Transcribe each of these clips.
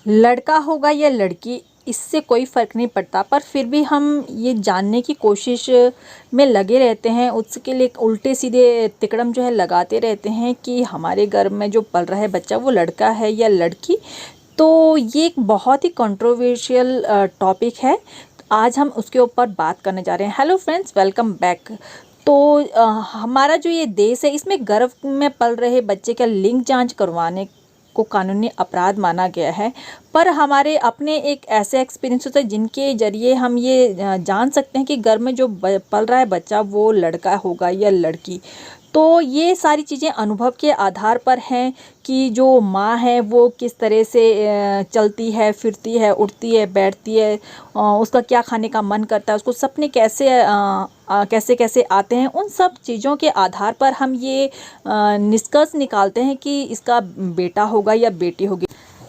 लड़का होगा या लड़की, इससे कोई फ़र्क नहीं पड़ता, पर फिर भी हम ये जानने की कोशिश में लगे रहते हैं। उसके लिए उल्टे सीधे तिकड़म जो है लगाते रहते हैं कि हमारे घर में जो पल रहा है बच्चा वो लड़का है या लड़की। तो ये एक बहुत ही कंट्रोवर्शियल टॉपिक है। आज हम उसके ऊपर बात करने जा रहे हैं। Hello friends, welcome back. तो हमारा जो ये देश है, इसमें गर्भ में पल रहे बच्चे का लिंग जांच करवाने को कानूनी अपराध माना गया है। पर हमारे अपने एक ऐसे एक्सपीरियंस होते हैं जिनके ज़रिए हम ये जान सकते हैं कि घर में जो पल रहा है बच्चा वो लड़का होगा या लड़की। तो ये सारी चीज़ें अनुभव के आधार पर हैं कि जो माँ है वो किस तरह से चलती है, फिरती है, उठती है, बैठती है, उसका क्या खाने का मन करता है, उसको सपने कैसे कैसे आते हैं। उन सब चीज़ों के आधार पर हम ये निष्कर्ष निकालते हैं कि इसका बेटा होगा या बेटी होगी।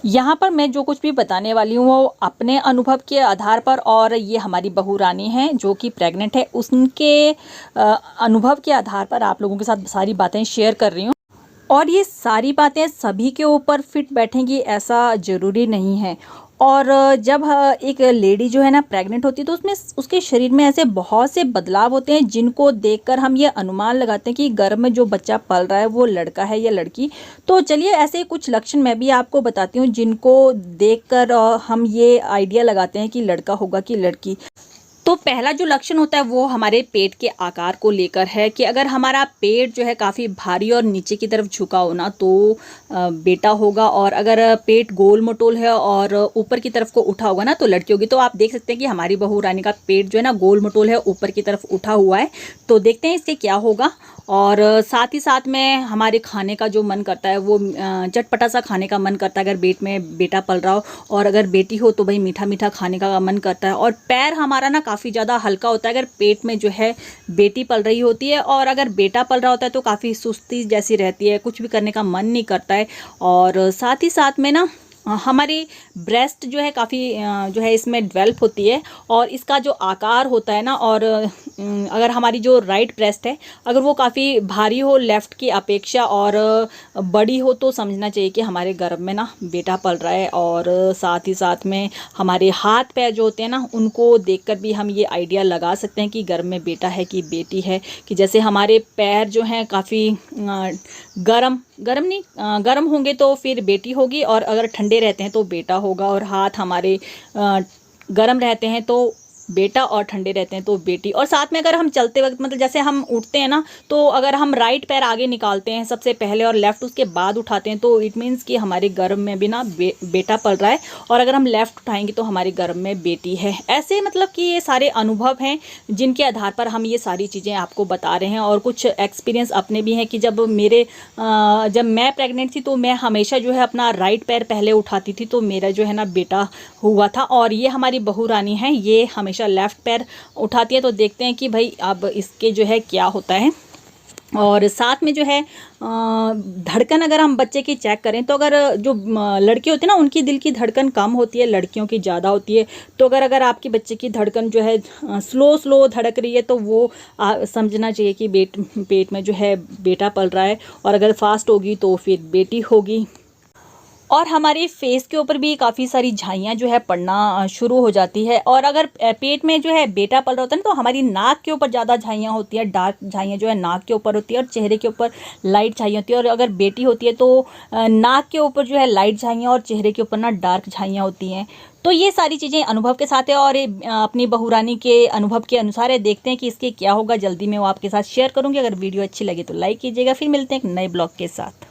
यहाँ पर मैं जो कुछ भी बताने वाली हूँ वो अपने अनुभव के आधार पर, और ये हमारी बहू रानी है जो कि प्रेग्नेंट है, उसके अनुभव के आधार पर आप लोगों के साथ सारी बातें शेयर कर रही हूँ। और ये सारी बातें सभी के ऊपर फिट बैठेंगी ऐसा ज़रूरी नहीं है। और जब एक लेडी जो है ना प्रेग्नेंट होती है तो उसमें उसके शरीर में ऐसे बहुत से बदलाव होते हैं जिनको देखकर हम ये अनुमान लगाते हैं कि गर्भ में जो बच्चा पल रहा है वो लड़का है या लड़की। तो चलिए ऐसे कुछ लक्षण मैं भी आपको बताती हूँ जिनको देखकर हम ये आइडिया लगाते हैं कि लड़का होगा कि लड़की। तो पहला जो लक्षण होता है वो हमारे पेट के आकार को लेकर है कि अगर हमारा पेट जो है काफ़ी भारी और नीचे की तरफ झुका हो ना तो बेटा होगा, और अगर पेट गोल मटोल है और ऊपर की तरफ को उठा होगा ना तो लड़की होगी। तो आप देख सकते हैं कि हमारी बहू रानी का पेट जो है ना गोल मटोल है, ऊपर की तरफ उठा हुआ है। तो देखते हैं इसके क्या होगा। और साथ ही साथ में हमारे खाने का जो मन करता है वो चटपटा सा खाने का मन करता है अगर पेट में बेटा पल रहा हो, और अगर बेटी हो तो भाई मीठा मीठा खाने का मन करता है। और पैर हमारा ना काफ़ी ज़्यादा हल्का होता है अगर पेट में जो है बेटी पल रही होती है, और अगर बेटा पल रहा होता है तो काफ़ी सुस्ती जैसी रहती है, कुछ भी करने का मन नहीं करता है। और साथ ही साथ में ना हमारी ब्रेस्ट जो है काफ़ी जो है इसमें डेवलप होती है, और इसका जो आकार होता है ना, और अगर हमारी जो राइट ब्रेस्ट है अगर वो काफ़ी भारी हो लेफ़्ट की अपेक्षा और बड़ी हो तो समझना चाहिए कि हमारे गर्भ में ना बेटा पल रहा है। और साथ ही साथ में हमारे हाथ पैर जो होते हैं ना उनको देखकर भी हम ये आइडिया लगा सकते हैं कि गर्भ में बेटा है कि बेटी है। कि जैसे हमारे पैर जो हैं काफ़ी गर्म होंगे तो फिर बेटी होगी, और अगर ठंडे रहते हैं तो बेटा होगा। और हाथ हमारे गर्म रहते हैं तो बेटा, और ठंडे रहते हैं तो बेटी। और साथ में अगर हम चलते वक्त मतलब जैसे हम उठते हैं ना तो अगर हम राइट पैर आगे निकालते हैं सबसे पहले और लेफ़्ट उसके बाद उठाते हैं तो इट मीन्स कि हमारे गर्भ में भी ना बेटा पल रहा है, और अगर हम लेफ़्ट उठाएंगे तो हमारे गर्भ में बेटी है। ऐसे मतलब कि ये सारे अनुभव हैं जिनके आधार पर हम ये सारी चीज़ें आपको बता रहे हैं। और कुछ एक्सपीरियंस अपने भी हैं कि जब मैं प्रेग्नेंट थी तो मैं हमेशा जो है अपना राइट पैर पहले उठाती थी तो मेरा जो है ना बेटा हुआ था। और ये हमारी बहू रानी है, ये हमेशा लेफ्ट पैर उठाती है। तो देखते हैं कि भाई अब इसके जो है क्या होता है। और साथ में जो है धड़कन अगर हम बच्चे की चेक करें तो अगर जो लड़के होते हैं ना उनकी दिल की धड़कन कम होती है, लड़कियों की ज़्यादा होती है। तो अगर आपके बच्चे की धड़कन जो है स्लो धड़क रही है तो वो समझना चाहिए कि पेट में जो है बेटा पल रहा है, और अगर फास्ट होगी तो फिर बेटी होगी। और हमारे फेस के ऊपर भी काफ़ी सारी झाइयाँ जो है पड़ना शुरू हो जाती है। और अगर पेट में जो है बेटा पल रहा होता है ना तो हमारी नाक के ऊपर ज़्यादा झाइयाँ होती है, डार्क झाइयाँ जो है नाक के ऊपर होती है, और चेहरे के ऊपर लाइट झाइयाँ होती है। और अगर बेटी होती है तो नाक के ऊपर जो है लाइट झाइयाँ और चेहरे के ऊपर ना डार्क झाइयाँ होती हैं। तो ये सारी चीज़ें अनुभव के साथ है, और अपनी बहू रानी के अनुभव के अनुसार है। देखते हैं कि इसके क्या होगा। जल्दी मैं वो आपके साथ शेयर करूँगी। अगर वीडियो अच्छी लगी तो लाइक कीजिएगा। फिर मिलते हैं एक नए ब्लॉग के साथ।